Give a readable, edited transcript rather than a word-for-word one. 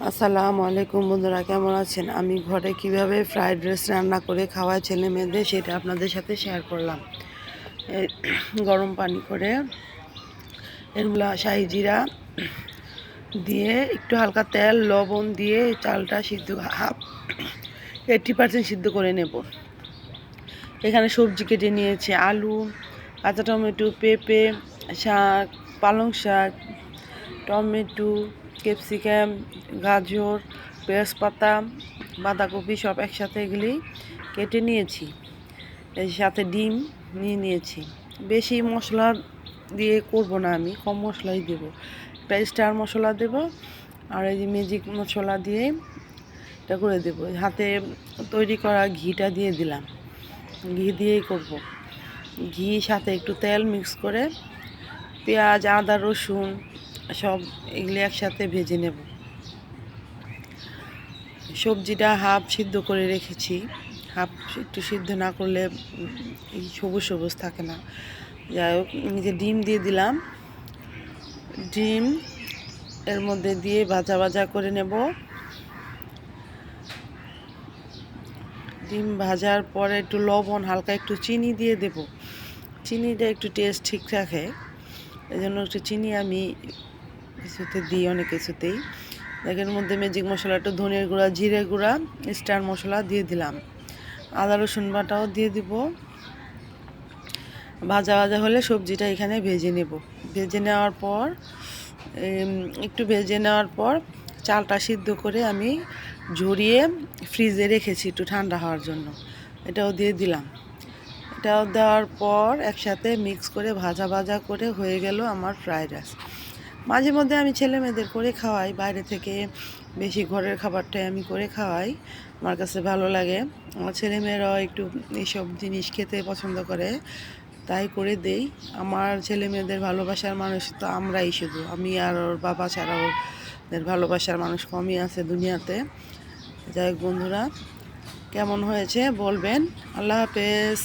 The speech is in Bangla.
আসসালামু আলাইকুম বন্ধুরা, কেমন আছেন? আমি ঘরে কিভাবে ফ্রাইড রাইস রান্না করে খাওয়াই ছেলে মেয়েদের সেটা আপনাদের সাথে শেয়ার করলাম। গরম পানি করে এগুলা শাহি জিরা দিয়ে একটু হালকা তেল লবণ দিয়ে চালটা সিদ্ধ 80% সিদ্ধ করে নেব। এখানে সবজি কেটে নিয়েছি, আলু, কাঁচা টমেটো, পেঁপে, শাক, পালং শাক, টমেটো, ক্যাপসিকাম, গাজর, পেঁয়াজ পাতা, বাঁধাকপি সব একসাথে এগুলি কেটে নিয়েছি। এর সাথে ডিম নিয়েছি। বেশি মশলা দিয়ে করব না, আমি কম মশলাই দেবো। একটা স্টার মশলা দেব আর এই যে ম্যাজিক মশলা দিয়ে এটা করে দেবো। হাতে তৈরি করা ঘিটা দিয়ে দিলাম, ঘি দিয়েই করব। ঘি সাথে একটু তেল মিক্স করে পেঁয়াজ, আদা, রসুন সব এগুলি একসাথে ভেজে নেব। সবজিটা হাফ সিদ্ধ করে রেখেছি, হাফ একটু সিদ্ধ না করলে এই সবুজ সবুজ থাকে না। যাই হোক, যে ডিম দিয়ে দিলাম, ডিম এর মধ্যে দিয়ে ভাজা ভাজা করে নেব। ডিম ভাজার পরে একটু লবণ, হালকা একটু চিনি দিয়ে দেব। চিনিটা একটু টেস্ট ঠিক রাখে, এই জন্য একটু চিনি আমি কিছুতে দিই, অনেক কিছুতেই। এর মধ্যে ম্যাজিক মশলা, একটু ধনের গুঁড়া, জিরে গুঁড়া, স্টার মশলা দিয়ে দিলাম। আদা রসুন বাটাও দিয়ে দিব। ভাজা ভাজা হলে সবজিটা এখানে ভেজে নেব। ভেজে নেওয়ার পর চালটা সিদ্ধ করে আমি ঝরিয়ে ফ্রিজে রেখেছি একটু ঠান্ডা হওয়ার জন্য। এটাও দিয়ে দিলাম। এটাও দেওয়ার পর একসাথে মিক্স করে ভাজা ভাজা করে হয়ে গেল আমার ফ্রাইড রাইস। মাঝে মধ্যে আমি ছেলে মেয়েদের করে খাওয়াই, বাইরে থেকে বেশি ঘরের খাবারটাই আমি করে খাওয়াই, আমার কাছে ভালো লাগে। আমার ছেলে মেয়েরাও একটু এইসব জিনিস খেতে পছন্দ করে, তাই করে দেই। আমার ছেলে মেয়েদের ভালোবাসার মানুষ তো আমরাই, শুধু আমি আর ওর বাবা ছাড়াও ওদের ভালোবাসার মানুষ কমই আছে দুনিয়াতে। যাই হোক বন্ধুরা, কেমন হয়েছে বলবেন। আল্লাহ হাফেজ।